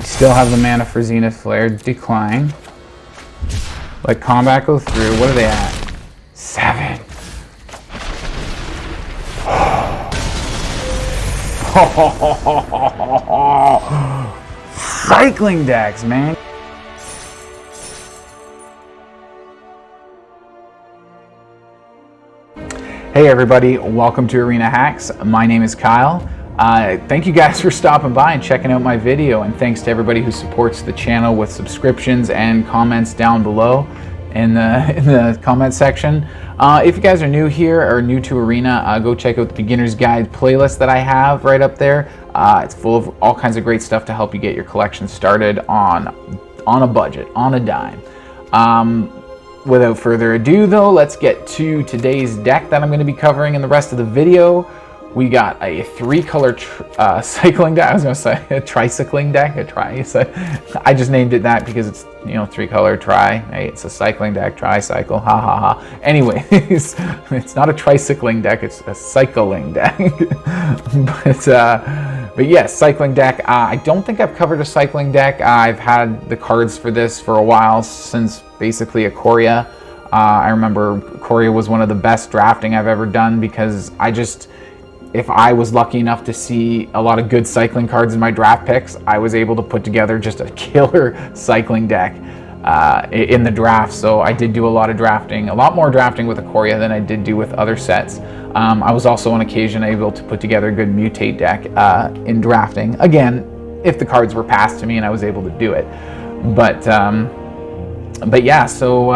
Still have the mana for Zenith Flare. Decline. Let combat go through. What are they at? 7. Cycling decks, man. Hey everybody, welcome to Arena Hacks. My name is Kyle. Thank you guys for stopping by and checking out my video, and thanks to everybody who supports the channel with subscriptions and comments down below in the comment section. If you guys are new here or new to Arena, go check out the Beginner's Guide playlist that I have right up there. It's full of all kinds of great stuff to help you get your collection started on a budget, on a dime. Without further ado though, let's get to today's deck that I'm going to be covering in the rest of the video. We got a 3-color cycling deck. I was going to say a tricycling deck. I just named it that because it's, you know, 3-color tri. Hey, it's a cycling deck, tricycle. Ha ha ha. Anyway, it's not a tricycling deck. It's a cycling deck. But yes, cycling deck. I don't think I've covered a cycling deck. I've had the cards for this for a while, since basically Ikoria. I remember Ikoria was one of the best drafting I've ever done, because if I was lucky enough to see a lot of good cycling cards in my draft picks, I was able to put together just a killer cycling deck in the draft. So I did do a lot of drafting, a lot more drafting with Ikoria than I did do with other sets. I was also on occasion able to put together a good mutate deck in drafting. Again, if the cards were passed to me and I was able to do it. But yeah, so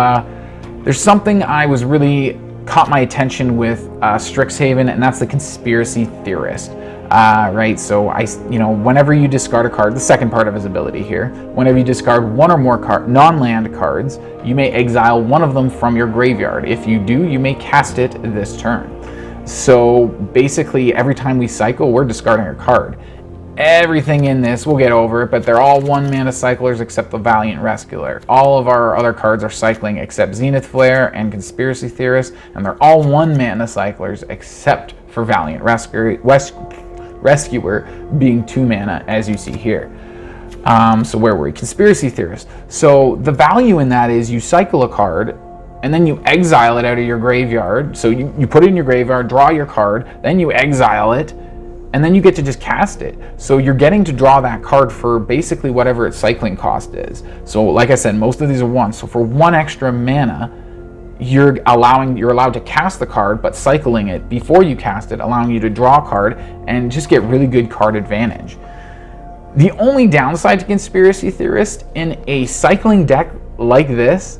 there's something I was really caught my attention with Strixhaven, and that's the Conspiracy Theorist. Right, so whenever you discard a card, the second part of his ability here, whenever you discard one or more non-land cards, you may exile one of them from your graveyard. If you do, you may cast it this turn. So basically, every time we cycle, we're discarding a card. Everything in this, we'll get over it, but they're all 1-mana cyclers except the Valiant Rescuer. All of our other cards are cycling except Zenith Flare and Conspiracy Theorist, and they're all 1-mana cyclers except for Valiant Rescuer being 2-mana, as you see here. So where were we? Conspiracy Theorist. So the value in that is you cycle a card, and then you exile it out of your graveyard. So you put it in your graveyard, draw your card, then you exile it, and then you get to just cast it. So you're getting to draw that card for basically whatever its cycling cost is. So like I said, most of these are 1. So for 1 extra mana, you're allowed to cast the card, but cycling it before you cast it, allowing you to draw a card and just get really good card advantage. The only downside to Conspiracy Theorist in a cycling deck like this,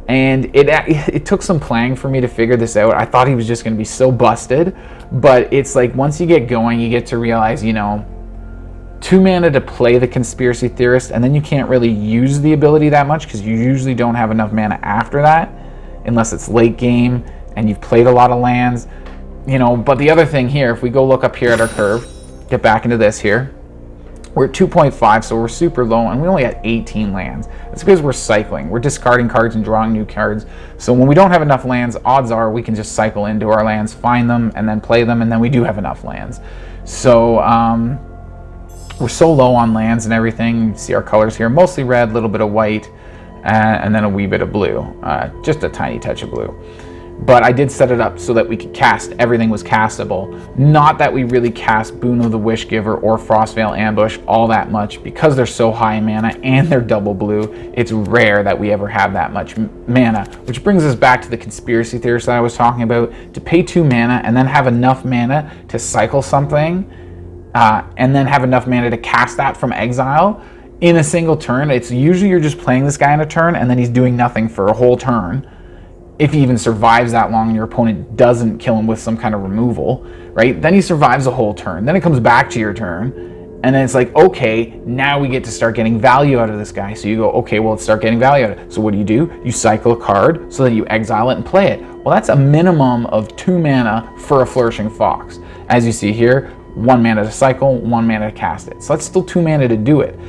and it took some playing for me to figure this out. I thought he was just going to be so busted, but it's like once you get going, you get to realize, 2 mana to play the Conspiracy Theorist, and then you can't really use the ability that much because you usually don't have enough mana after that, unless it's late game and you've played a lot of lands, But the other thing here, if we go look up here at our curve, get back into this here, we're at 2.5, so we're super low, and we only had 18 lands. It's because we're cycling. We're discarding cards and drawing new cards. So when we don't have enough lands, odds are we can just cycle into our lands, find them, and then play them, and then we do have enough lands. So we're so low on lands and everything. You see our colors here, mostly red, a little bit of white, and then a wee bit of blue. Just a tiny touch of blue. But I did set it up so that we could cast. Everything was castable. Not that we really cast Boon of the Wishgiver or Frostveil Ambush all that much, because they're so high in mana and they're double blue. It's rare that we ever have that much mana, which brings us back to the Conspiracy Theorist that I was talking about. To pay 2 mana and then have enough mana to cycle something, and then have enough mana to cast that from exile in a single turn. It's usually you're just playing this guy in a turn and then he's doing nothing for a whole turn. If he even survives that long and your opponent doesn't kill him with some kind of removal, right? Then he survives a whole turn. Then it comes back to your turn. And then it's like, okay, now we get to start getting value out of this guy. So you go, okay, well, let's start getting value out of it. So what do? You cycle a card so that you exile it and play it. Well, that's a minimum of 2 mana for a Flourishing Fox. As you see here, 1 mana to cycle, 1 mana to cast it. So that's still 2 mana to do it.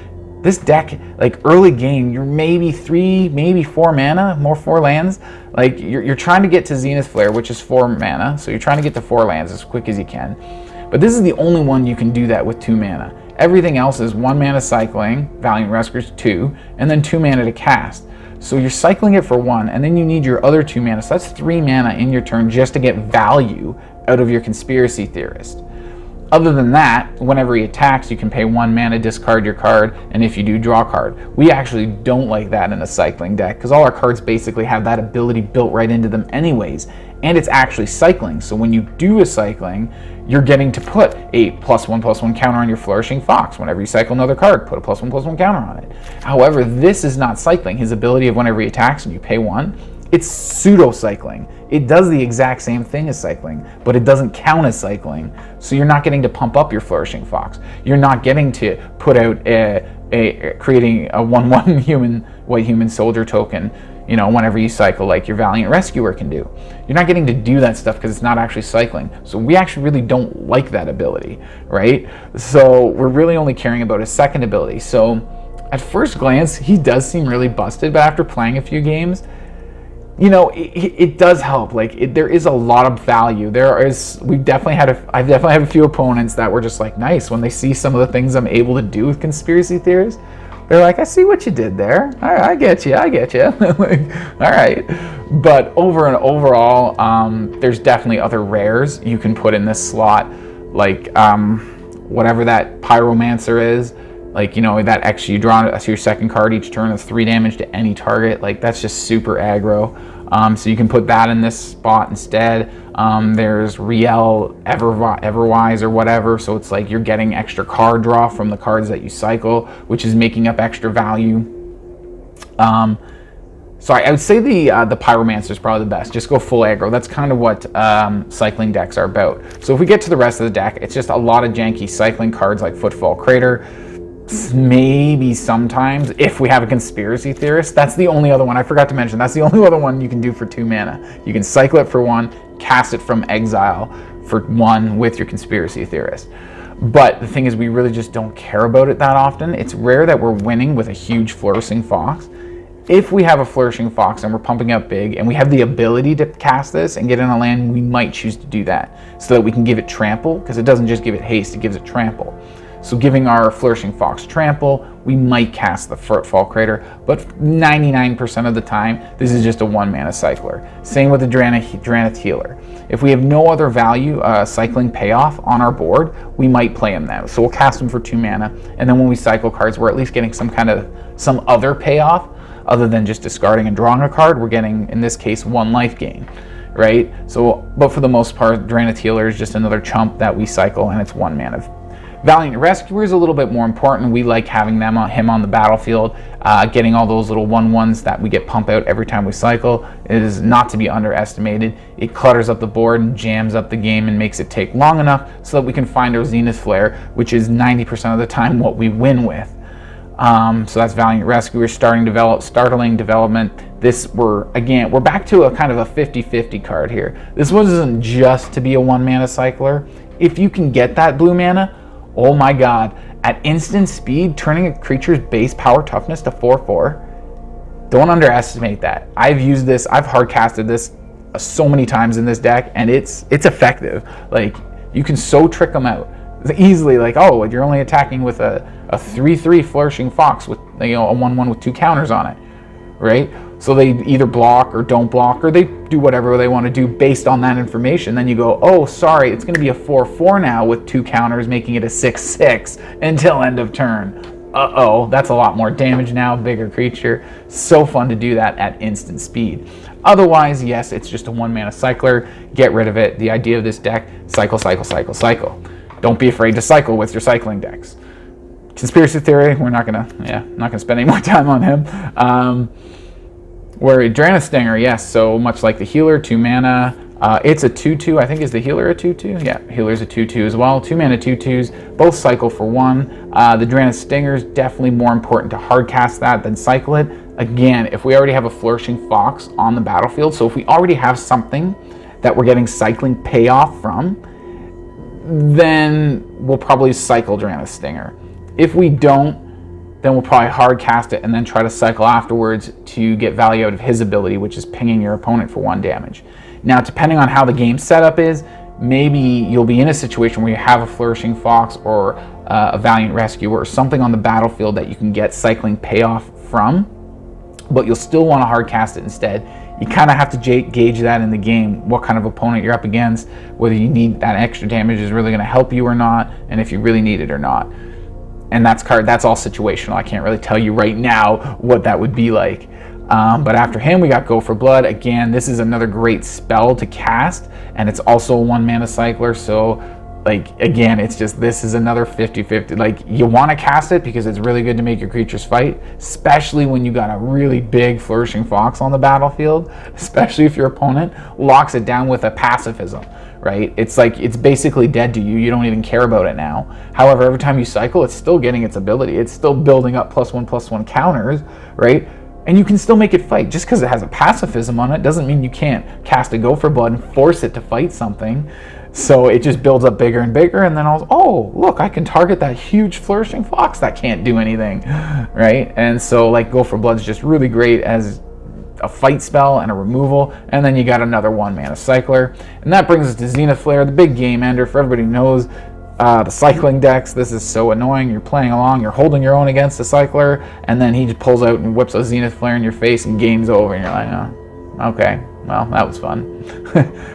This deck, like early game, you're maybe 3, maybe 4 mana, more 4 lands. Like you're trying to get to Zenith Flare, which is 4 mana. So you're trying to get to 4 lands as quick as you can. But this is the only one you can do that with 2 mana. Everything else is 1 mana cycling, Valiant Rescuer's 2, and then 2 mana to cast. So you're cycling it for 1, and then you need your other 2 mana. So that's 3 mana in your turn just to get value out of your Conspiracy Theorist. Other than that, whenever he attacks, you can pay 1 mana, discard your card, and if you do, draw a card. We actually don't like that in a cycling deck, because all our cards basically have that ability built right into them anyways, and it's actually cycling. So when you do a cycling, you're getting to put a +1/+1 counter on your Flourishing Fox. Whenever you cycle another card, put a +1/+1 counter on it. However, this is not cycling. His ability of whenever he attacks and you pay 1, it's pseudo-cycling. It does the exact same thing as cycling, but it doesn't count as cycling. So you're not getting to pump up your Flourishing Fox. You're not getting to put out creating a 1/1 white human soldier token, you know, whenever you cycle, like your Valiant Rescuer can do. You're not getting to do that stuff because it's not actually cycling. So we actually really don't like that ability, right? So we're really only caring about his second ability. So at first glance, he does seem really busted, but after playing a few games, you know, it does help. Like, there is a lot of value. I've definitely had a few opponents that were just like, nice, when they see some of the things I'm able to do with Conspiracy Theorists. They're like, I see what you did there. All right, I get you. Like, all right. But overall, there's definitely other rares you can put in this slot, like whatever that Pyromancer is. Like, you know, that extra, you draw your second card each turn, that's 3 damage to any target. Like, that's just super aggro. So you can put that in this spot instead. There's Riel, Everwise, or whatever. So it's like you're getting extra card draw from the cards that you cycle, which is making up extra value. So I would say the Pyromancer is probably the best. Just go full aggro. That's kind of what cycling decks are about. So if we get to the rest of the deck, it's just a lot of janky cycling cards like Footfall Crater. Maybe sometimes if we have a Conspiracy Theorist. That's the only other one I forgot to mention. That's the only other one you can do for 2 mana. You can cycle it for 1, cast it from exile for 1 with your Conspiracy Theorist. But the thing is, we really just don't care about it that often. It's rare that we're winning with a huge Flourishing Fox. If we have a Flourishing Fox and we're pumping up big and we have the ability to cast this and get in a land, we might choose to do that so that we can give it trample, because it doesn't just give it haste, it gives it trample. So giving our Flourishing Fox trample, we might cast the Footfall Crater, but 99% of the time, this is just a 1 mana cycler. Same with the Drannith Healer. If we have no other value cycling payoff on our board, we might play him now. So we'll cast him for 2 mana, and then when we cycle cards, we're at least getting some other payoff, other than just discarding and drawing a card. We're getting, in this case, 1 life gain, right? So, but for the most part, Drannith Healer is just another chump that we cycle, and it's 1 mana. Valiant Rescuer is a little bit more important. We like having him on the battlefield, getting all those little 1/1s that we get pump out every time we cycle. It is not to be underestimated. It clutters up the board and jams up the game and makes it take long enough so that we can find our Zenith Flare, which is 90% of the time what we win with. So that's Valiant Rescuer. Startling Development. We're back to a kind of a 50-50 card here. This wasn't just to be a 1 mana cycler. If you can get that blue mana, oh my god, at instant speed, turning a creature's base power toughness to 4/4, don't underestimate that. I've used this, I've hard casted this so many times in this deck, and it's effective. Like, you can so trick them out easily. Like, oh, you're only attacking with a 3/3 Flourishing Fox with, you know, a 1/1 with 2 counters on it, right? So they either block or don't block, or they do whatever they want to do based on that information. Then you go, oh, sorry, it's going to be a 4/4 now with 2 counters, making it a 6/6 until end of turn. Uh-oh, that's a lot more damage now, bigger creature. So fun to do that at instant speed. Otherwise, yes, it's just a 1 mana cycler. Get rid of it. The idea of this deck, cycle, cycle, cycle, cycle. Don't be afraid to cycle with your cycling decks. Conspiracy Theory, we're not gonna spend any more time on him. Where Drannith Stinger, yes, so much like the Healer, 2 mana. It's a 2/2, I think. Is the Healer a 2/2? Yeah, Healer's a 2/2 as well. 2 mana 2/2s, both cycle for 1. The Drannith Stinger is definitely more important to hard cast that than cycle it. Again, if we already have a Flourishing Fox on the battlefield, so if we already have something that we're getting cycling payoff from, then we'll probably cycle Drannith Stinger. If we don't, then we'll probably hard cast it and then try to cycle afterwards to get value out of his ability, which is pinging your opponent for 1 damage. Now, depending on how the game setup is, maybe you'll be in a situation where you have a Flourishing Fox or a Valiant Rescuer or something on the battlefield that you can get cycling payoff from, but you'll still want to hard cast it instead. You kind of have to gauge that in the game, what kind of opponent you're up against, whether you need that extra damage is really going to help you or not, and if you really need it or not. And that's all situational. I can't really tell you right now what that would be like. But after him, we got Go for Blood. Again, this is another great spell to cast, and it's also a 1 mana cycler, so like, again, it's just, this is another 50-50. Like, you want to cast it because it's really good to make your creatures fight, especially when you got a really big Flourishing Fox on the battlefield, especially if your opponent locks it down with a pacifism, right? It's like, it's basically dead to you. You don't even care about it now. However, every time you cycle, it's still getting its ability. It's still building up +1/+1 counters, right? And you can still make it fight. Just because it has a pacifism on it doesn't mean you can't cast a Go for Blood and force it to fight something. So it just builds up bigger and bigger, and then oh, look, I can target that huge Flourishing Fox that can't do anything, right? And so, like, Go for Blood's just really great as a fight spell and a removal, and then you got another 1 mana cycler. And that brings us to Zenith Flare, the big game ender. For everybody who knows the cycling decks, this is so annoying. You're playing along, you're holding your own against the cycler, and then he just pulls out and whips a Zenith Flare in your face and game's over, and you're like, oh, okay. Well, that was fun.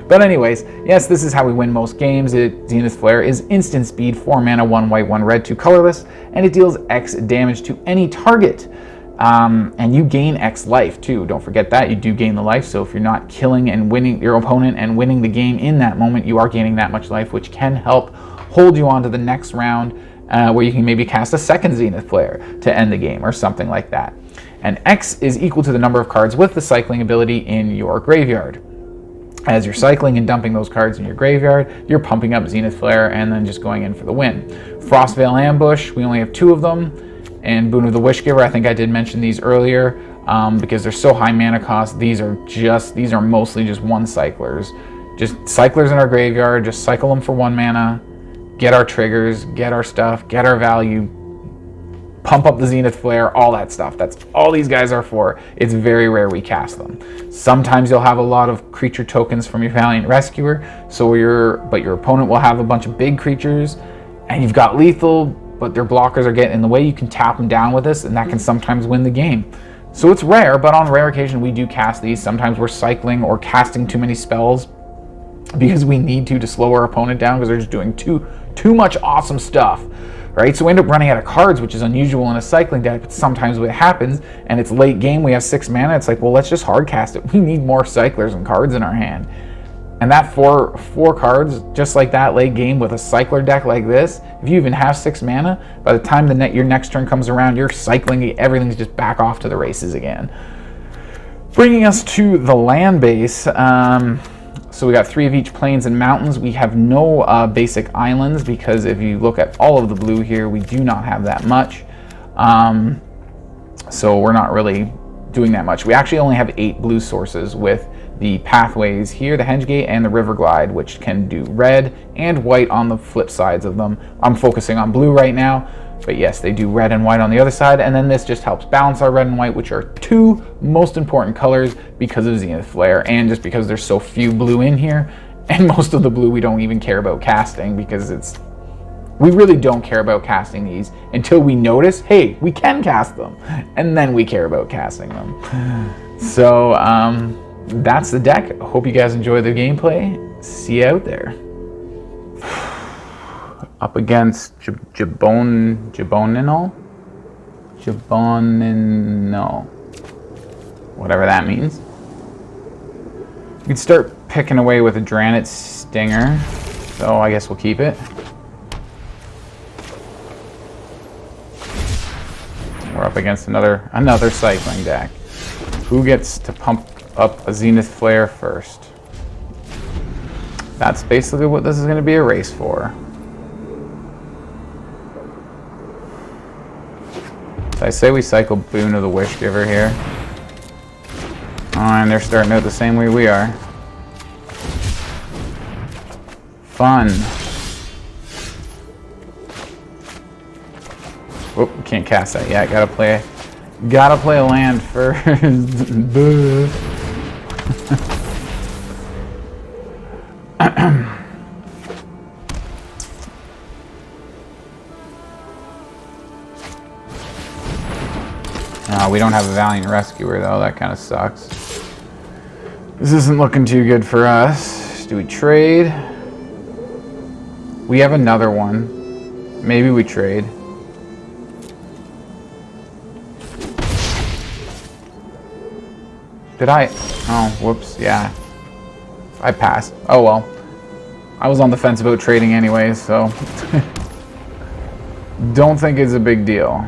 But anyways, yes, this is how we win most games. Zenith Flare is instant speed, 4 mana, 1 white, 1 red, 2 colorless, and it deals X damage to any target. And you gain X life too. Don't forget that. You do gain the life, so if you're not killing and winning your opponent and winning the game in that moment, you are gaining that much life, which can help hold you on to the next round, where you can maybe cast a second Zenith Flare to end the game or something like that. And X is equal to the number of cards with the cycling ability in your graveyard. As you're cycling and dumping those cards in your graveyard, you're pumping up Zenith Flare and then just going in for the win. Frostveil Ambush, we only have 2 of them. And Boon of the Wishgiver, I think I did mention these earlier, because they're so high mana cost. These are mostly just 1 cyclers. Just cyclers in our graveyard, just cycle them for 1 mana, get our triggers, get our stuff, get our value, pump up the Zenith Flare, all that stuff. That's all these guys are for. It's very rare we cast them. Sometimes you'll have a lot of creature tokens from your Valiant Rescuer, but your opponent will have a bunch of big creatures, and you've got lethal, but their blockers are getting in the way. You can tap them down with this, and that can sometimes win the game. So it's rare, but on rare occasion we do cast these. Sometimes we're cycling or casting too many spells because we need to slow our opponent down because they're just doing too much awesome stuff. Right, so we end up running out of cards, which is unusual in a cycling deck, but sometimes when it happens and it's late game, we have 6 mana, it's like, well, let's just hard cast it. We need more cyclers and cards in our hand. And that four cards, just like that late game with a cycler deck like this, if you even have 6 mana, by the time your next turn comes around, you're cycling, everything's just back off to the races again. Bringing us to the land base, so we got 3 of each plains and mountains. We have no basic islands because if you look at all of the blue here, we do not have that much. So we're not really doing that much. We actually only have 8 blue sources with the pathways here, the Hengegate and the Riverglide, which can do red and white on the flip sides of them. I'm focusing on blue right now, but yes, they do red and white on the other side, and then this just helps balance our red and white, which are 2 most important colors because of Zenith Flare, and just because there's so few blue in here, and most of the blue we don't even care about casting because we really don't care about casting these until we notice, hey, we can cast them, and then we care about casting them. So, that's the deck. I hope you guys enjoy the gameplay. See you out there. Up against Jabonino, whatever that means. We could start picking away with a Drannith Stinger, so I guess we'll keep it. We're up against another cycling deck. Who gets to pump up a Zenith Flare first? That's basically what this is going to be a race for. So I say we cycle Boon of the Wishgiver here. Oh, and they're starting out the same way we are. Fun. Whoop, can't cast that yet. Gotta play a land first. We don't have a Valiant Rescuer though, that kind of sucks. This isn't looking too good for us. Do we trade? We have another one. Maybe we trade. Did I? Oh, whoops, yeah. I passed. Oh well. I was on the fence about trading anyways, so don't think it's a big deal.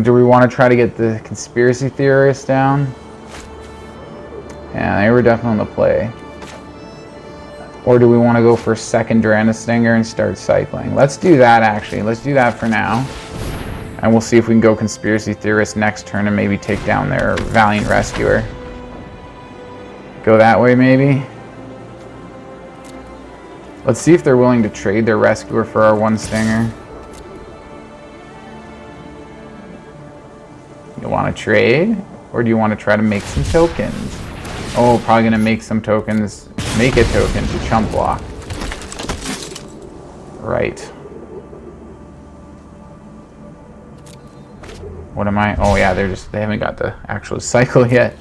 Do we want to try to get the Conspiracy Theorist down? Yeah, they were definitely on the play. Or do we want to go for a second Drannith Stinger and start cycling? Let's do that actually. Let's do that for now. And we'll see if we can go Conspiracy Theorist next turn and maybe take down their Valiant Rescuer. Go that way maybe. Let's see if they're willing to trade their Rescuer for our one Stinger. You want to trade? Or do you want to try to make some tokens? Oh, probably going to make some tokens. Make a token to chump block. Right. What am I? Oh yeah, they haven't got the actual cycle yet.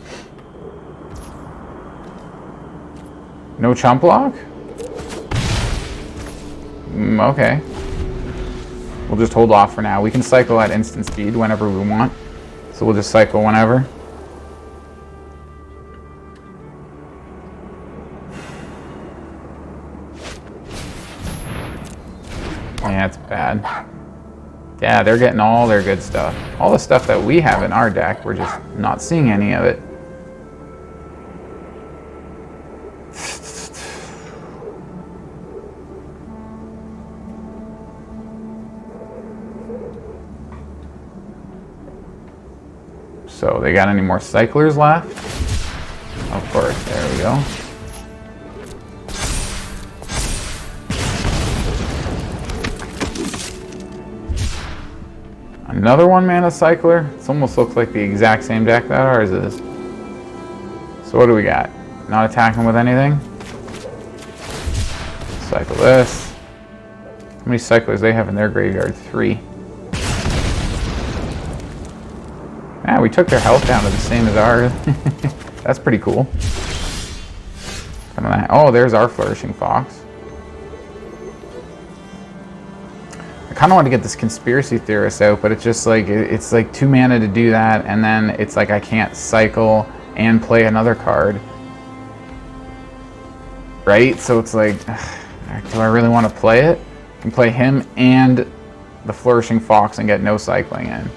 No chump block? Okay. We'll just hold off for now. We can cycle at instant speed whenever we want. So we'll just cycle whenever. Yeah, it's bad. Yeah, they're getting all their good stuff. All the stuff that we have in our deck, we're just not seeing any of it. So, they got any more cyclers left? Of course, there we go. Another 1-mana cycler? This almost looks like the exact same deck that ours is. So what do we got? Not attacking with anything? Cycle this. How many cyclers they have in their graveyard? 3. Yeah, we took their health down to the same as ours. That's pretty cool. Oh, there's our Flourishing Fox. I kind of want to get this Conspiracy Theorist out, but it's just like, it's like 2 mana to do that, and then it's like I can't cycle and play another card. Right? So it's like, do I really want to play it? I can play him and the Flourishing Fox and get no cycling in.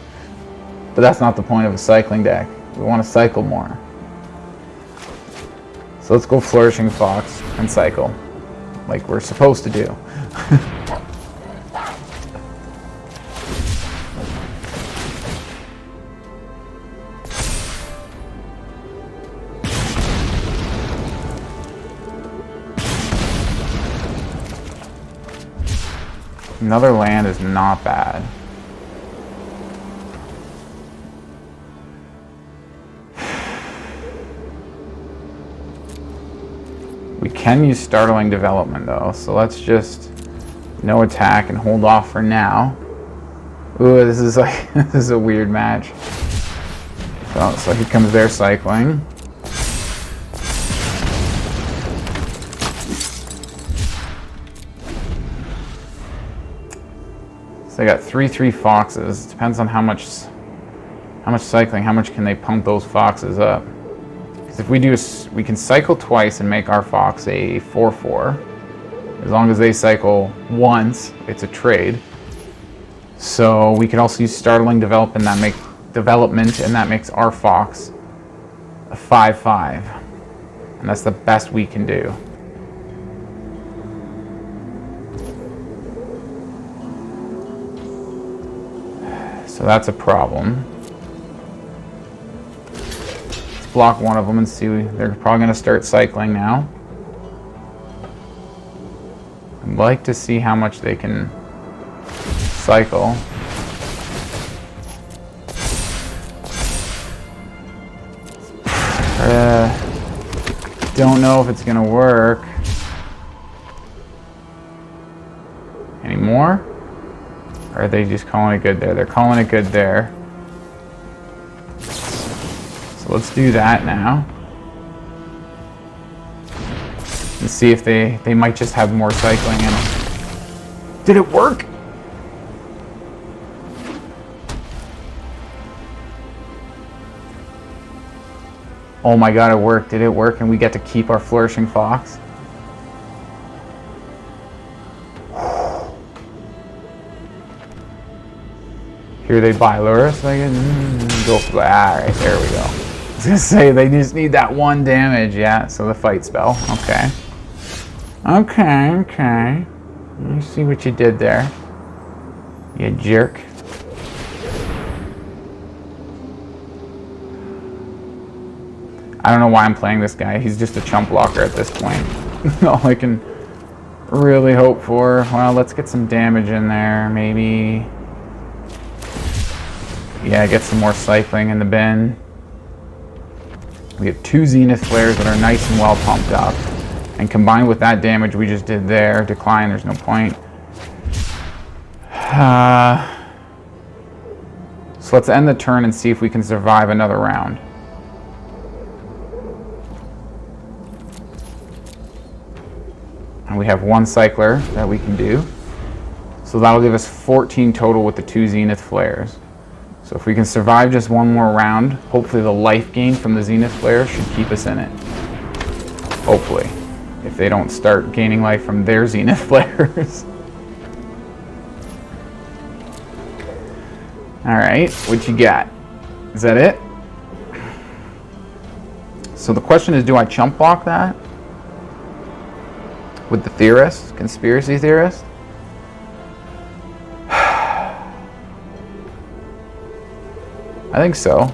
But that's not the point of a cycling deck. We want to cycle more. So let's go Flourishing Fox and cycle, like we're supposed to do. Another land is not bad. We can use Startling Development though, so let's just no attack and hold off for now. Ooh, this is like this is a weird match. So here comes their cycling. So they got 3/3 foxes. Depends on how much cycling, how much can they pump those foxes up. Because if we do, we can cycle twice and make our fox a 4/4. As long as they cycle once, it's a trade. So we could also use Startling Development, and that makes our fox a 5/5. And that's the best we can do. So that's a problem. Let's block one of them and see. They're probably going to start cycling now. I'd like to see how much they can cycle. Don't know if it's going to work. Any more? Or are they just calling it good there? They're calling it good there. So let's do that now. And see if they might just have more cycling in them. Did it work? Oh my god, it worked. Did it work? And we get to keep our Flourishing Fox? Here they buy Lurrus. Go for that. Alright, there we go. I was gonna say, they just need that 1 damage. Yeah, so the fight spell. Okay. Okay. Let me see what you did there. You jerk. I don't know why I'm playing this guy. He's just a chump blocker at this point. All I can really hope for. Well, let's get some damage in there, maybe. Yeah, get some more cycling in the bin. We have 2 Zenith Flares that are nice and well pumped up. And combined with that damage we just did there, decline, there's no point. So let's end the turn and see if we can survive another round. And we have 1 cycler that we can do. So that'll give us 14 total with the 2 Zenith Flares. So if we can survive just 1 more round, hopefully the life gain from the Zenith Flare should keep us in it. Hopefully. If they don't start gaining life from their Zenith Flares. Alright, what you got? Is that it? So the question is, do I chump block that? With the Theorist? Conspiracy Theorist? I think so.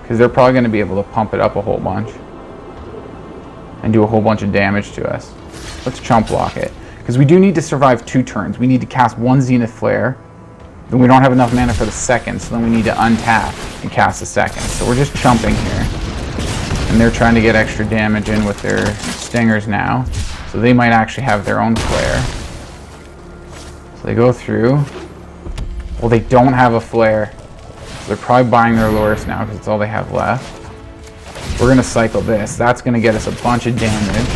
Because they're probably going to be able to pump it up a whole bunch. And do a whole bunch of damage to us. Let's chump block it. Because we do need to survive 2 turns. We need to cast 1 Zenith Flare. Then we don't have enough mana for the second, so then we need to untap and cast the second. So we're just chumping here. And they're trying to get extra damage in with their stingers now. So they might actually have their own flare. So they go through. Well, they don't have a flare. So they're probably buying their Lurrus now because it's all they have left. We're going to cycle this. That's going to get us a bunch of damage.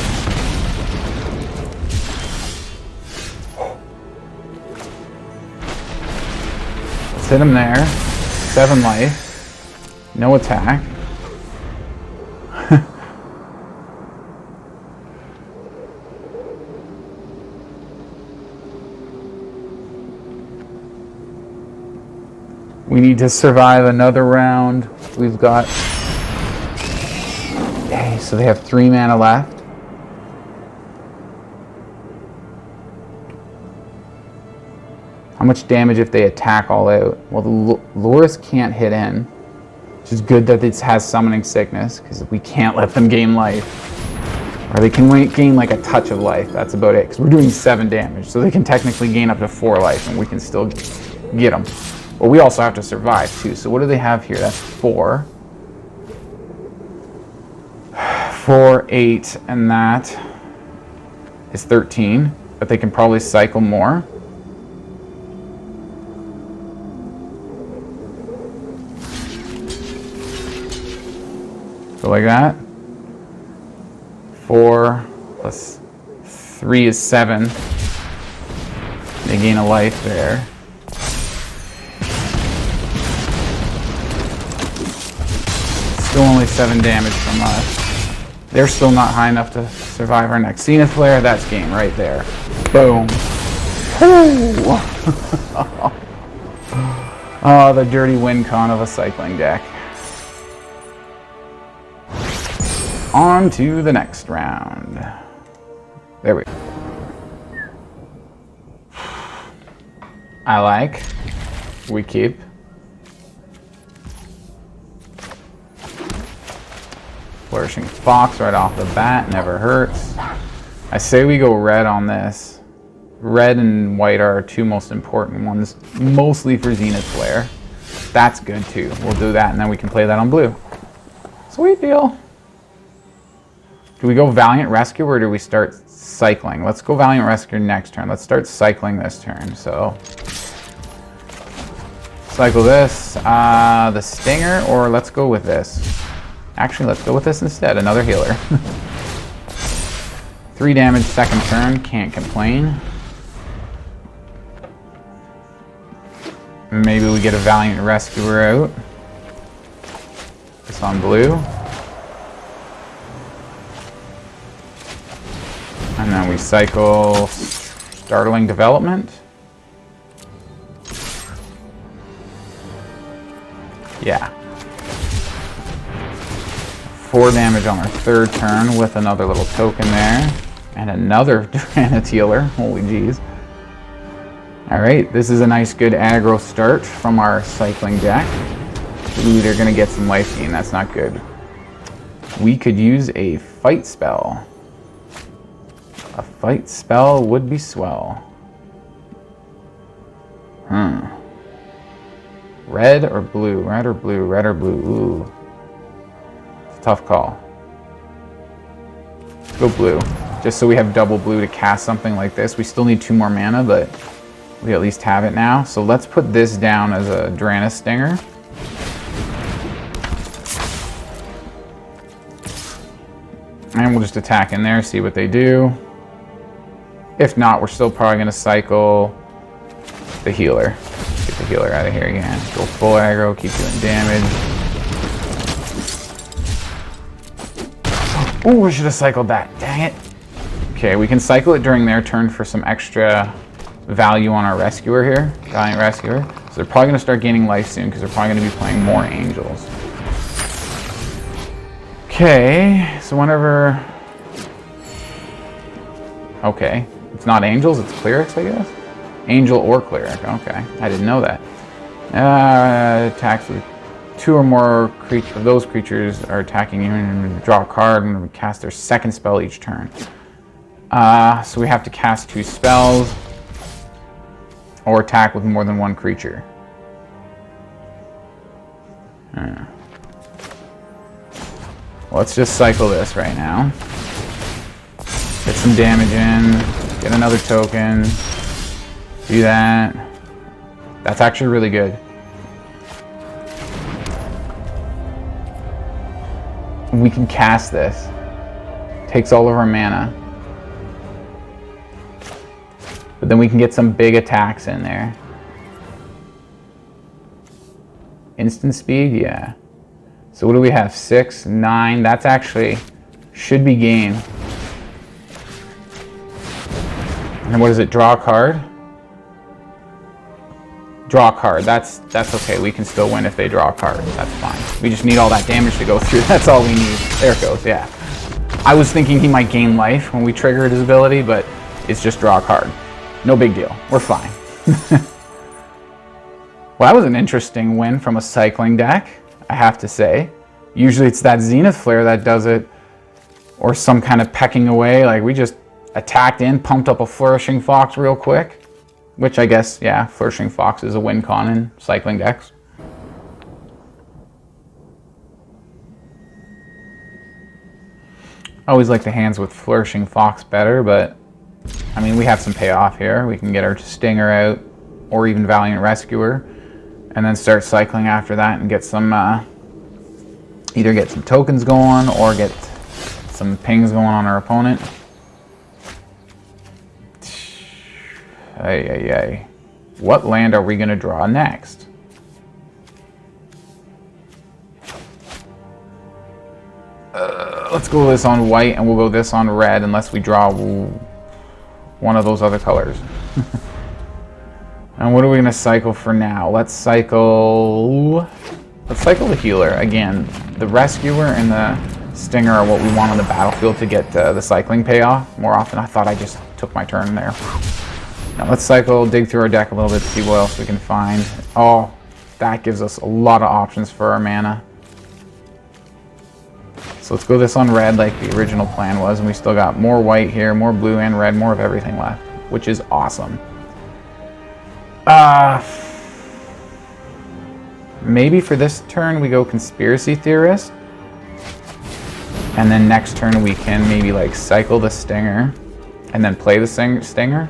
Let's hit him there. 7 life. No attack. We need to survive another round. We've got... Okay, so they have 3 mana left. How much damage if they attack all out? Well, the Lurrus can't hit in, which is good that it has Summoning Sickness, because we can't let them gain life. Or they can gain like a touch of life, that's about it, because we're doing 7 damage, so they can technically gain up to 4 life, and we can still get them. But we also have to survive, too, so what do they have here? That's 4. 4, 8, and that is 13, but they can probably cycle more. So like that. 4 plus 3 is 7. They gain a life there. Still only 7 damage from us. They're still not high enough to survive our next Zenith Flare. That's game right there. Boom. Oh, the dirty win con of a cycling deck. On to the next round. There we go. I like. We keep. Flourishing Fox right off the bat, never hurts. I say we go red on this. Red and white are our 2 most important ones, mostly for Zenith Flare. That's good too. We'll do that and then we can play that on blue. Sweet deal. Do we go Valiant Rescuer or do we start cycling? Let's go Valiant Rescuer next turn. Let's start cycling this turn. So cycle this, the Stinger, or let's go with this. Actually, let's go with this instead, another healer. 3 damage second turn, can't complain. Maybe we get a Valiant Rescuer out. This on blue. And then we cycle Startling Development. Yeah. 4 damage on our third turn with another little token there. And another Drannith Healer. Holy jeez. Alright, this is a nice good aggro start from our cycling deck. Ooh, they're going to get some life gain. That's not good. We could use a fight spell. A fight spell would be swell. Red or blue? Red or blue? Red or blue? Ooh. It's a tough call. Let's go blue. Just so we have double blue to cast something like this. We still need 2 more mana, but we at least have it now. So let's put this down as a Drannith Stinger. And we'll just attack in there, see what they do. If not, we're still probably going to cycle the healer. Get the healer out of here again. Go full aggro, keep doing damage. Ooh, we should have cycled that. Dang it. Okay, we can cycle it during their turn for some extra value on our Rescuer here. Valiant Rescuer. So they're probably going to start gaining life soon because they're probably going to be playing more Angels. Okay, so whenever... Okay, it's not Angels, it's Clerics, I guess? Angel or Cleric, okay. I didn't know that. Attacks with 2 or more of those creatures are attacking you and draw a card and cast their second spell each turn. So we have to cast 2 spells or attack with more than 1 creature. Let's just cycle this right now. Get some damage in, get another token, do that. That's actually really good. We can cast this. Takes all of our mana. But then we can get some big attacks in there. Instant speed, yeah. So what do we have? 6, 9. That's actually should be gain. And what is it? Draw a card? Draw a card. That's okay. We can still win if they draw a card. That's fine. We just need all that damage to go through. That's all we need. There it goes, yeah. I was thinking he might gain life when we triggered his ability, but it's just draw a card. No big deal. We're fine. Well, that was an interesting win from a cycling deck, I have to say. Usually it's that Zenith Flare that does it, or some kind of pecking away. Like we just attacked in, pumped up a Flourishing Fox real quick, which I guess, yeah, Flourishing Fox is a win con in cycling decks. I always like the hands with Flourishing Fox better, but I mean, we have some payoff here. We can get our Stinger out, or even Valiant Rescuer, and then start cycling after that and get some, either get some tokens going or get some pings going on our opponent. Ay. What land are we going to draw next? Let's go this on white and we'll go this on red unless we draw one of those other colors. And what are we going to cycle for now? Let's cycle the healer. Again, the Rescuer and the Stinger are what we want on the battlefield to get the cycling payoff more often. I thought I just took my turn there. Now let's dig through our deck a little bit to see what else we can find. Oh, that gives us a lot of options for our mana. So let's go this on red like the original plan was, and we still got more white here, more blue and red, more of everything left, which is awesome. Maybe for this turn we go Conspiracy Theorist. And then next turn we can maybe like cycle the Stinger and then play the Stinger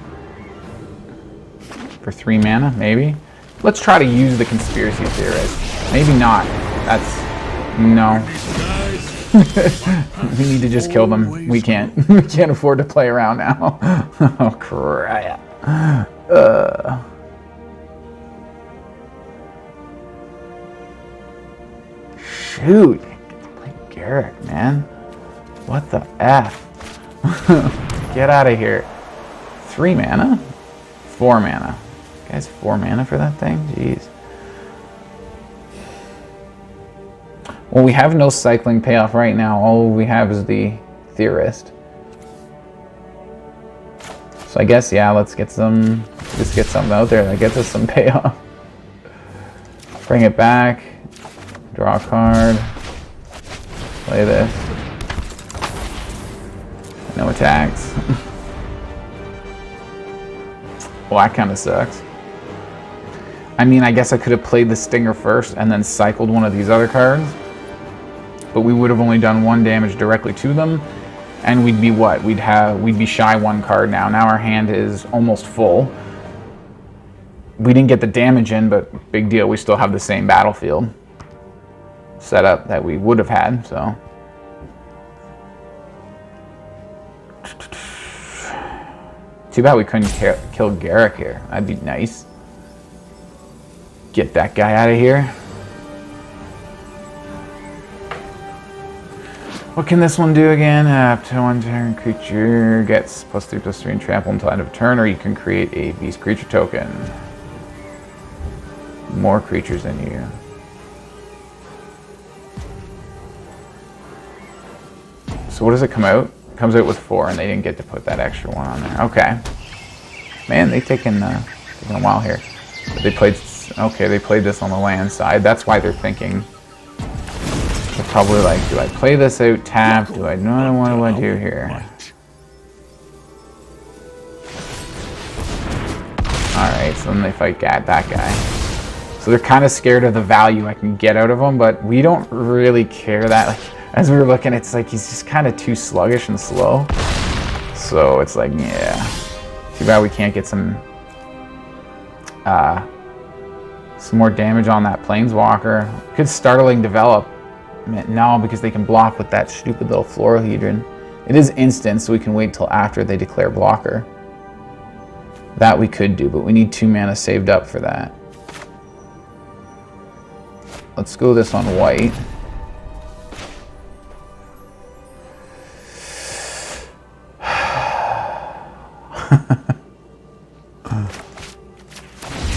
for 3 mana, maybe. Let's try to use the Conspiracy Theorist. Maybe not. That's... no. We need to just kill them. We can't. We can't afford to play around now. Oh, crap. Shoot. Play Garruk, man. What the F? Get out of here. 3 mana? 4 mana. Guys, 4 mana for that thing? Jeez. Well, we have no cycling payoff right now. All we have is the Theorist. So I guess, yeah, let's get some... just get something out there that gets us some payoff. Bring it back. Draw a card. Play this. No attacks. Well, that kind of sucks. I mean, I guess I could have played the Stinger first and then cycled one of these other cards. But we would have only done 1 damage directly to them. And we'd be what? We'd be shy 1 card now. Now our hand is almost full. We didn't get the damage in, but big deal. We still have the same battlefield setup that we would have had, so. Too bad we couldn't kill Garruk here. That'd be nice. Get that guy out of here. What can this one do again? Up to 1 turn, creature gets +3/+3 and trample until end of turn, or you can create a beast creature token. More creatures than you. So what does it come out? It comes out with 4, and they didn't get to put that extra 1 on there. Okay. Man, they've taken a while here. But they played, okay, they played this on the land side. That's why they're thinking. They're probably like, do I play this out tap? Do I know what do I do here? Alright, so then they fight that guy. So they're kind of scared of the value I can get out of him, but we don't really care that. Like, as we were looking, it's like he's just kind of too sluggish and slow. So it's like, yeah. Too bad we can't get some more damage on that Planeswalker. Could Startling Development. No, because they can block with that stupid little Floral-Hedron. It is instant, so we can wait till after they declare blocker. That we could do, but we need 2 mana saved up for that. Let's go this on white.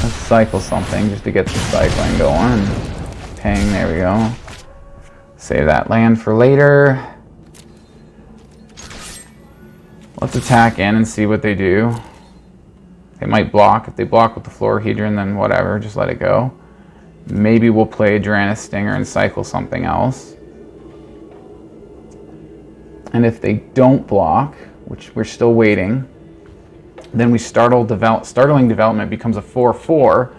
Let's cycle something just to get the cycling going. Ping, there we go. Save that land for later. Let's attack in and see what they do. They might block. If they block with the Floral-Hedron, then whatever, just let it go. Maybe we'll play Drannith Stinger and cycle something else. And if they don't block, which we're still waiting, then we Startling Development becomes a 4/4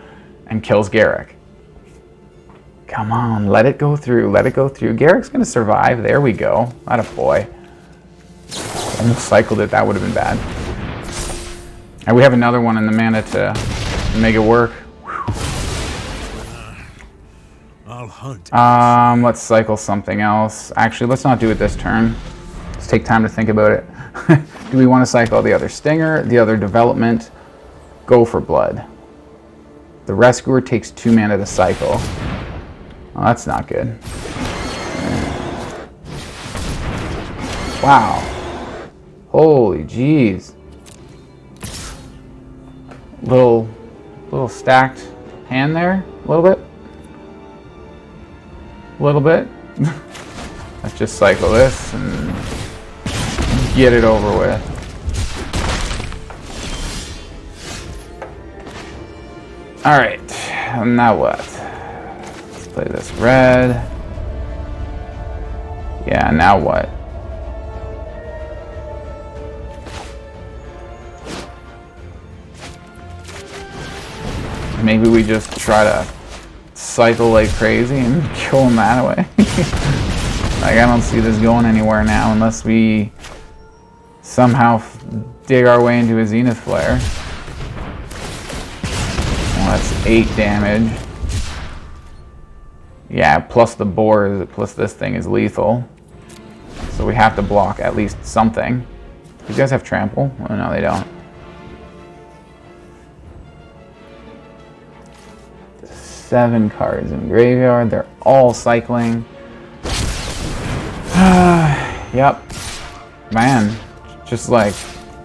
and kills Garruk. Come on, let it go through, let it go through. Garrick's gonna survive, there we go. Atta boy. Almost cycled it, that would have been bad. And we have another one in the mana to make it work. I'll hunt. Let's cycle something else. Actually, let's not do it this turn. Let's take time to think about it. Do we want to cycle the other Stinger, the other Development? Go for blood. The Rescuer takes 2 mana to cycle. Oh, that's not good. Wow. Holy jeez. Little stacked hand there. A little bit. A little bit. Let's just cycle this and get it over with. Alright, now what? Let's play this red. Yeah, now what? Maybe we just try to cycle like crazy and kill him that way. Like, I don't see this going anywhere now unless we somehow dig our way into a Zenith Flare. Well, that's 8 damage. Yeah, plus the boar, plus this thing is lethal. So we have to block at least something. You guys have trample? Oh, no, they don't. 7 cards in graveyard. They're all cycling. Yep. Man, just like,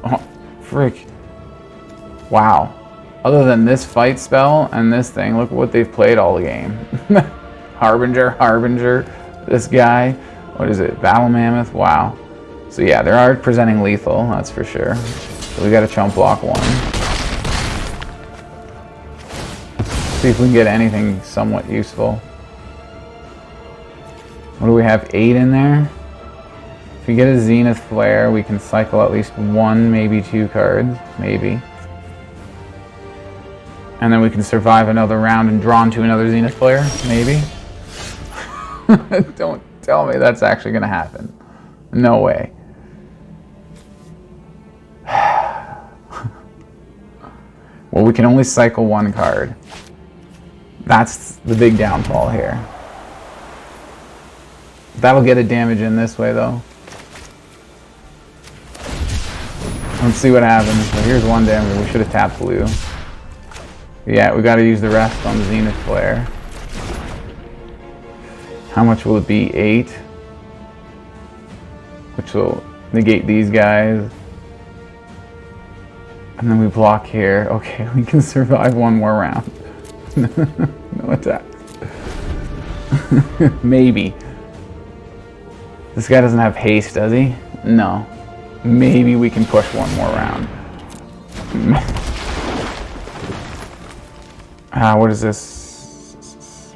oh, frick. Wow. Other than this fight spell and this thing, look what they've played all the game. Harbinger, this guy. What is it? Battle Mammoth? Wow. So yeah, they are presenting lethal, that's for sure. So we got a chump block 1. See if we can get anything somewhat useful. What do we have? 8 in there? If we get a Zenith Flare, we can cycle at least 1, maybe 2 cards. Maybe. And then we can survive another round and draw into another Zenith Flare. Maybe. Don't tell me that's actually going to happen. No way. Well, we can only cycle 1 card. That's the big downfall here. That'll get a damage in this way, though. Let's see what happens. So here's 1 damage. We should have tapped blue. Yeah, we got to use the rest on the Zenith Flare. How much will it be? 8. Which will negate these guys. And then we block here. Okay, we can survive 1 more round. No attack. Maybe. This guy doesn't have haste, does he? No. Maybe we can push 1 more round. What is this?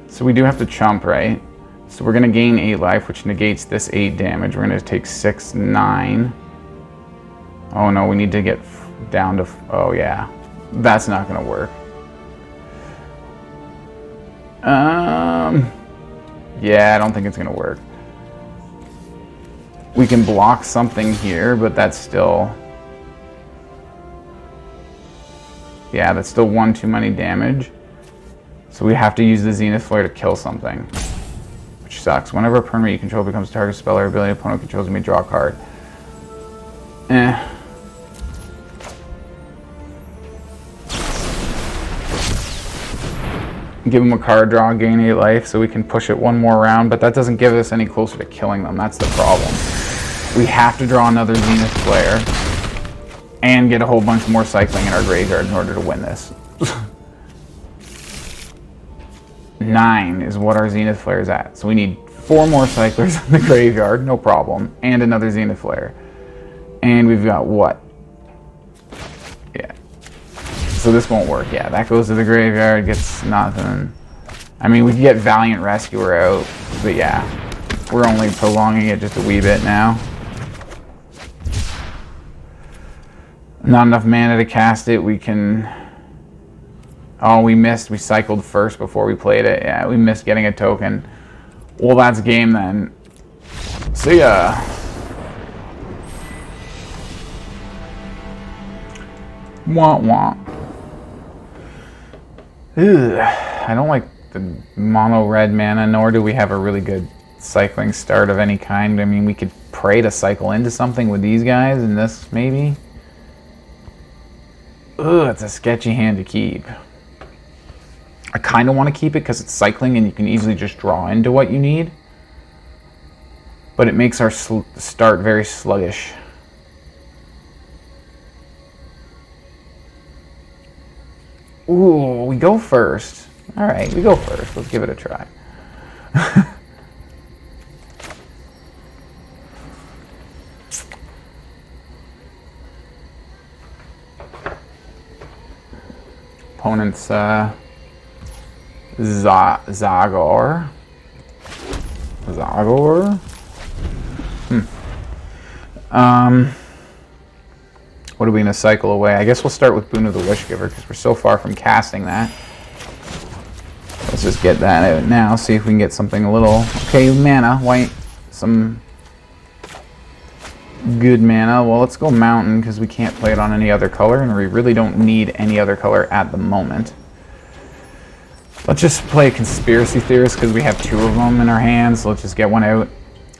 So we do have to chump, right? So we're going to gain 8 life, which negates this 8 damage. We're going to take 6, 9. Oh no, we need to get down to... Oh yeah. That's not going to work. Yeah, I don't think it's going to work. We can block something here, but that's still... Yeah, that's still 1 too many damage. So we have to use the Zenith Flare to kill something. Which sucks. Whenever a permanent you control becomes a target spell or ability opponent controls, you may draw a card. Give them a card draw, gain 8 life, so we can push it 1 more round, but that doesn't give us any closer to killing them. That's the problem. We have to draw another Zenith Flare and get a whole bunch more cycling in our graveyard in order to win this. 9 is what our Zenith Flare is at. So we need 4 more cyclers in the graveyard, no problem, and another Zenith Flare. And we've got what? Yeah. So this won't work. Yeah, that goes to the graveyard, gets nothing. I mean, we could get Valiant Rescuer out, but yeah, we're only prolonging it just a wee bit now. Not enough mana to cast it. We can... Oh, we missed. We cycled first before we played it. Yeah, we missed getting a token. Well, that's game then. See ya. Wah wah. Ugh. I don't like the mono red mana, nor do we have a really good cycling start of any kind. I mean, we could pray to cycle into something with these guys and this maybe. Ugh, it's a sketchy hand to keep. I kind of want to keep it because it's cycling and you can easily just draw into what you need. But it makes our start very sluggish. Ooh, we go first. All right, we go first. Let's give it a try. Opponent's Zagor. What are we going to cycle away? I guess we'll start with Boon of the Wishgiver because we're so far from casting that. Let's just get that out now, see if we can get something a little... Okay, mana, white, some good mana. Well, let's go mountain because we can't play it on any other color, and we really don't need any other color at the moment. Let's just play Conspiracy Theorist because we have 2 of them in our hands. So let's just get one out.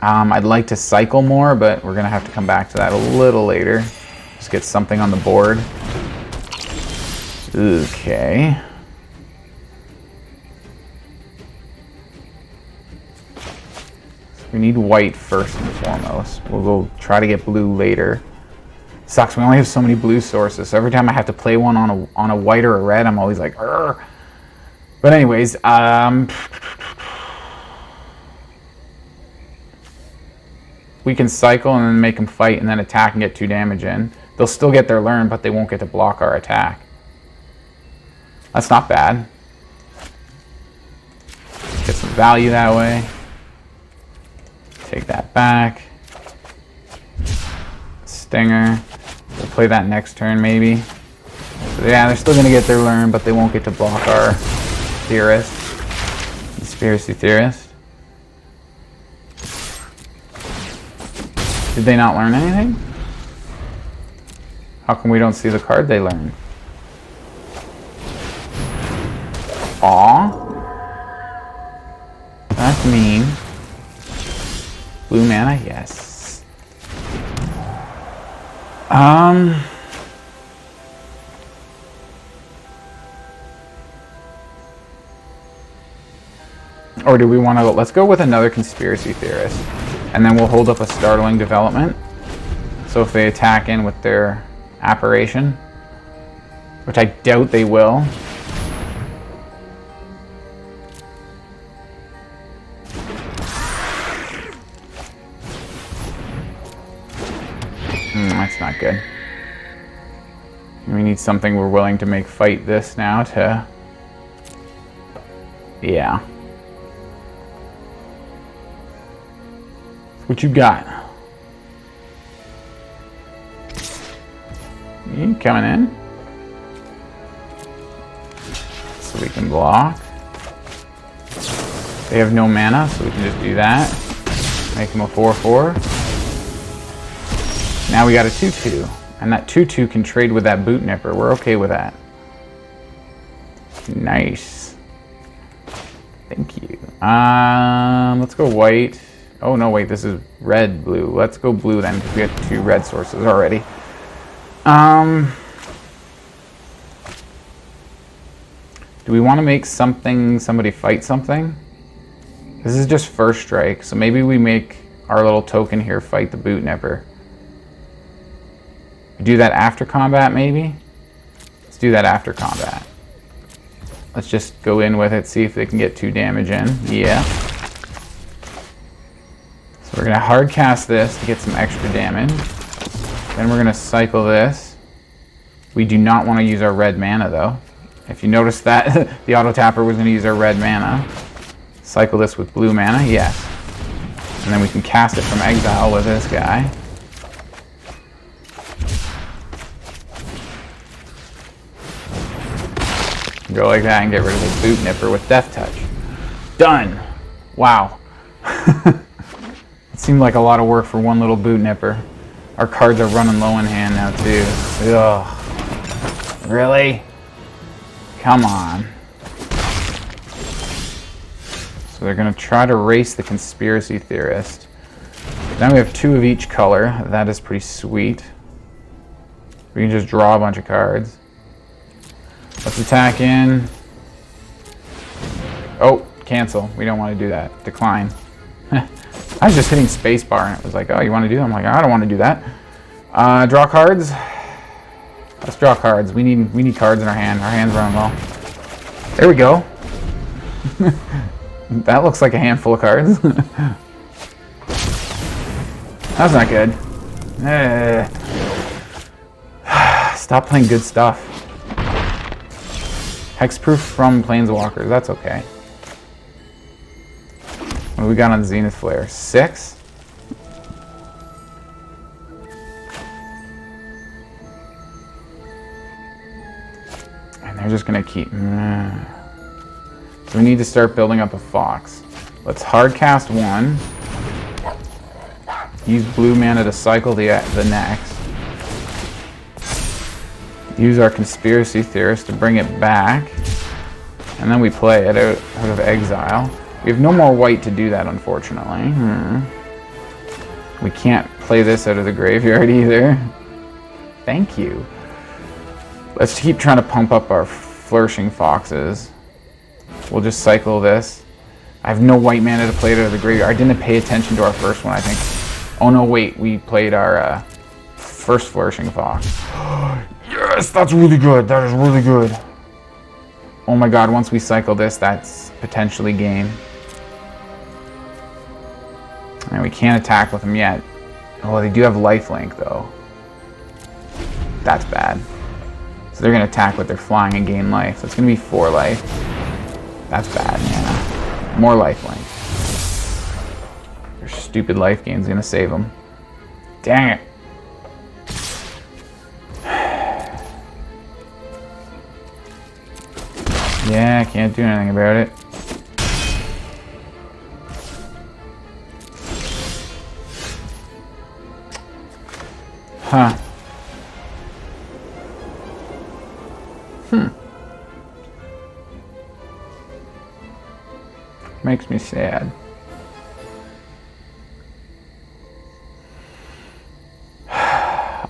I'd like to cycle more, but we're going to have to come back to that a little later. Just get something on the board. Okay. We need white first and foremost. We'll go try to get blue later. Sucks, we only have so many blue sources, so every time I have to play one on a white or a red, I'm always like, "Arr." But anyways, we can cycle and then make them fight and then attack and get 2 damage in. They'll still get their learn, but they won't get to block our attack. That's not bad. Get some value that way. Take that back. Stinger. We'll play that next turn maybe. So yeah, they're still going to get their learn, but they won't get to block our theorist. Conspiracy Theorist. Did they not learn anything? How come we don't see the card they learned? Aw. That's mean. Blue mana, yes. Or do we want to, let's go with another Conspiracy Theorist. And then we'll hold up a Startling Development. So if they attack in with their Apparition, which I doubt they will. That's not good. We need something we're willing to make fight this now to... Yeah. What you got? You coming in? So we can block. They have no mana, so we can just do that. Make them a 4/4. Now we got a 2/2, and that 2/2 can trade with that Boot Nipper. We're okay with that. Nice. Thank you. Let's go white. Oh no, wait, this is red, blue. Let's go blue then, because we have 2 red sources already. Do we want to make somebody fight something? This is just first strike, so maybe we make our little token here fight the Boot Nipper. Do that after combat, maybe? Let's do that after combat. Let's just go in with it, see if they can get 2 damage in. Yeah. So we're going to hard cast this to get some extra damage. Then we're going to cycle this. We do not want to use our red mana, though. If you notice that, the auto tapper was going to use our red mana. Cycle this with blue mana, yes. And then we can cast it from exile with this guy. Go like that and get rid of the Boot Nipper with Death Touch. Done! Wow. It seemed like a lot of work for one little Boot Nipper. Our cards are running low in hand now too. Ugh. Really? Come on. So they're going to try to race the Conspiracy Theorist. Now we have 2 of each color. That is pretty sweet. We can just draw a bunch of cards. Let's attack in. Oh, cancel. We don't want to do that. Decline. I was just hitting spacebar and it was like, oh, you want to do that? I'm like, I don't want to do that. Draw cards. Let's draw cards. We need cards in our hand. Our hand's running low. There we go. That looks like a handful of cards. That's not good. Stop playing good stuff. Hexproof from Planeswalkers. That's okay. What do we got on Zenith Flare? 6? And they're just going to keep... So we need to start building up a Fox. Let's hard cast one. Use blue mana to cycle the next. Use our Conspiracy Theorist to bring it back. And then we play it out of exile. We have no more white to do that, unfortunately. We can't play this out of the graveyard either. Thank you. Let's keep trying to pump up our Flourishing Foxes. We'll just cycle this. I have no white mana to play it out of the graveyard. I didn't pay attention to our first one, I think. Oh no, wait, we played our first Flourishing Fox. Yes, that's really good. That is really good. Oh my god, once we cycle this, that's potentially game. And we can't attack with them yet. Oh, they do have lifelink though. That's bad. So they're going to attack with their flying and gain life. That's going to be 4 life. That's bad, yeah. More lifelink. Their stupid life gain's going to save them. Dang it. Yeah, I can't do anything about it. Huh. Makes me sad.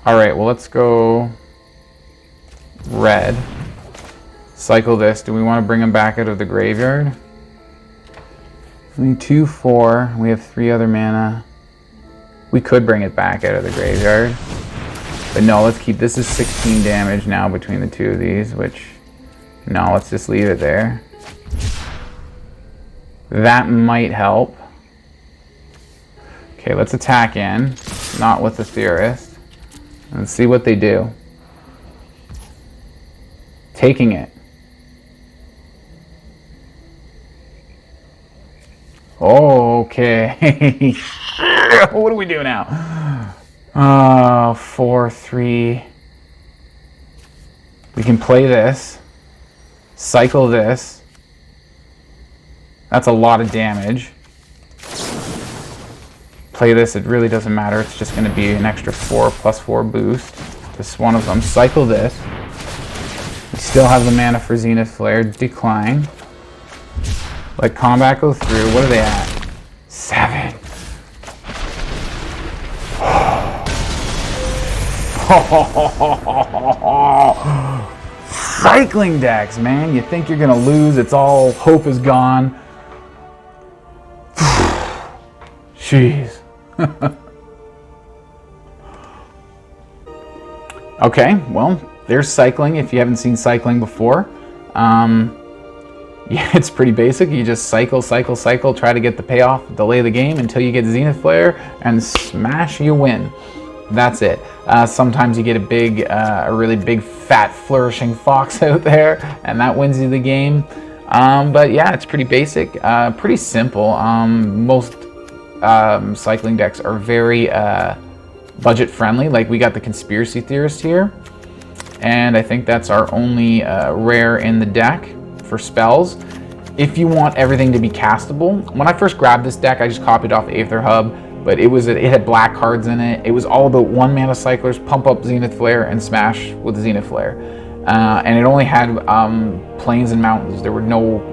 Alright, well let's go red. Cycle this. Do we want to bring him back out of the graveyard? We need 2, 4. We have 3 other mana. We could bring it back out of the graveyard. But no, let's keep, this is 16 damage now between the 2 of these, which, no, let's just leave it there. That might help. Okay, let's attack in, not with the Theorist. Let's see what they do. Taking it. Okay. What do we do now? 4, 3. We can play this. Cycle this. That's a lot of damage. Play this, it really doesn't matter. It's just going to be an extra 4 + 4 boost. Just one of them. Cycle this. We still have the mana for Zenith Flare. Decline. Let combat go through. What are they at? 7. Cycling decks, man. You think you're gonna lose, it's all, hope is gone. Jeez. Okay, well, there's cycling if you haven't seen cycling before. Yeah, it's pretty basic. You just cycle, cycle, cycle, try to get the payoff, delay the game until you get Zenith Flare, and smash, you win. That's it. Sometimes you get a really big, fat, flourishing fox out there, and that wins you the game. But yeah, it's pretty basic, pretty simple. Most cycling decks are very budget friendly. Like, we got the Conspiracy Theorist here, and I think that's our only rare in the deck for spells. If you want everything to be castable, when I first grabbed this deck, I just copied off Aetherhub, but it had black cards in it. It was all about 1 mana cyclers, pump up Zenith Flare, and smash with Zenith Flare. And it only had plains and mountains. There were no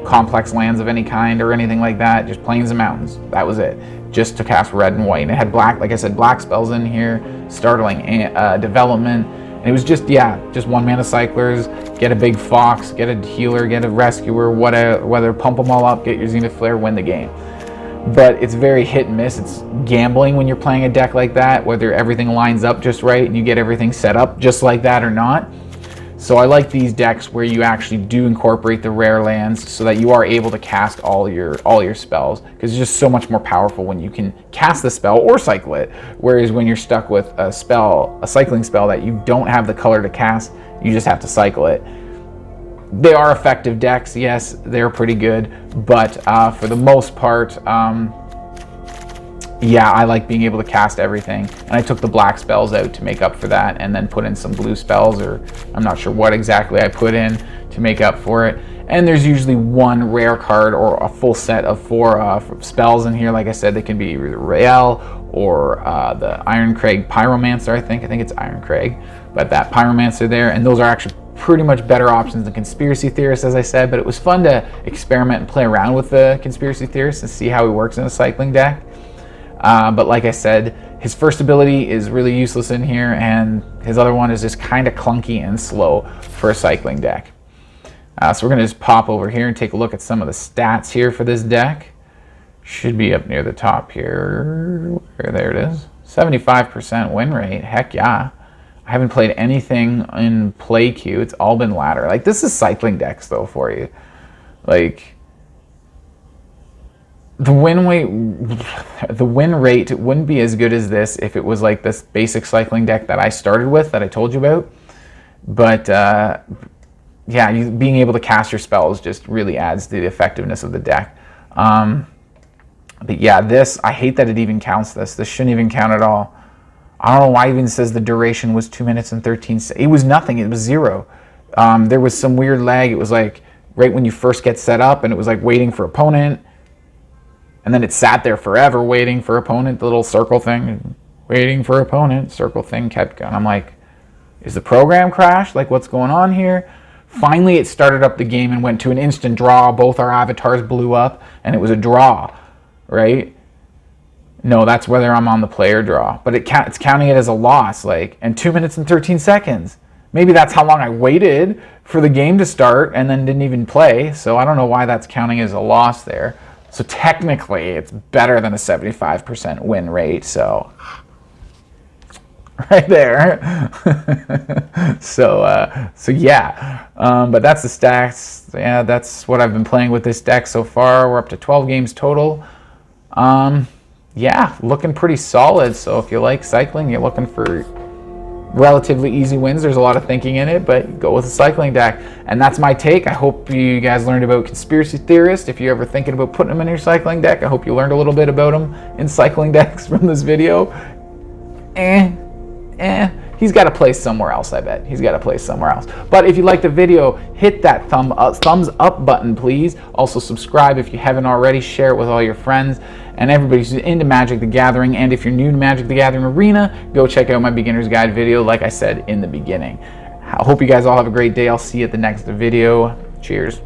complex lands of any kind or anything like that, just plains and mountains. That was it, just to cast red and white. And it had black, like I said, black spells in here, Startling Development. And it was just, yeah, just 1 mana cyclers, get a big fox, get a healer, get a rescuer, whether pump them all up, get your Zenith Flare, win the game. But it's very hit and miss. It's gambling when you're playing a deck like that, whether everything lines up just right and you get everything set up just like that or not. So I like these decks where you actually do incorporate the rare lands so that you are able to cast all your spells, because it's just so much more powerful when you can cast the spell or cycle it. Whereas when you're stuck with a cycling spell that you don't have the color to cast, you just have to cycle it. They are effective decks, yes, they're pretty good, but for the most part, yeah, I like being able to cast everything. And I took the black spells out to make up for that, and then put in some blue spells, or I'm not sure what exactly I put in to make up for it. And there's usually one rare card or a full set of 4 spells in here. Like I said, they can be either Rael or the Iron Crag Pyromancer, I think it's Iron Crag, but that Pyromancer there, and those are actually pretty much better options than Conspiracy Theorist, as I said. But it was fun to experiment and play around with the Conspiracy Theorist and see how he works in a cycling deck. But like I said, his first ability is really useless in here, and his other one is just kind of clunky and slow for a cycling deck. So we're going to just pop over here and take a look at some of the stats here for this deck. Should be up near the top here. There it is. 75% win rate. Heck yeah. I haven't played anything in play queue. It's all been ladder. Like, this is cycling decks, though, for you. Like, the win rate wouldn't be as good as this if it was like this basic cycling deck that I started with, that I told you about. But, yeah, being able to cast your spells just really adds to the effectiveness of the deck. But yeah, this, I hate that it even counts this. This shouldn't even count at all. I don't know why it even says the duration was 2 minutes and 13 seconds. It was nothing. It was 0. There was some weird lag. It was like right when you first get set up, and it was like waiting for opponent. And then it sat there forever waiting for opponent, the little circle thing. Waiting for opponent, circle thing kept going. I'm like, is the program crashed? Like, what's going on here? Finally, it started up the game and went to an instant draw. Both our avatars blew up, and it was a draw, right? No, that's whether I'm on the player draw. But it's counting it as a loss, like, and 2 minutes and 13 seconds. Maybe that's how long I waited for the game to start and then didn't even play. So I don't know why that's counting as a loss there. So technically, it's better than a 75% win rate. So right there. So yeah. But that's the stats. Yeah, that's what I've been playing with this deck so far. We're up to 12 games total. Yeah, looking pretty solid. So if you like cycling, you're looking for relatively easy wins. There's a lot of thinking in it, but go with a cycling deck. And that's my take. I hope you guys learned about Conspiracy Theorist. If you're ever thinking about putting them in your cycling deck, I hope you learned a little bit about them in cycling decks from this video. He's got to play somewhere else, I bet. He's got to play somewhere else. But if you liked the video, hit that thumbs up button, please. Also subscribe if you haven't already. Share it with all your friends and everybody who's into Magic the Gathering. And if you're new to Magic the Gathering Arena, go check out my beginner's guide video, like I said in the beginning. I hope you guys all have a great day. I'll see you at the next video. Cheers.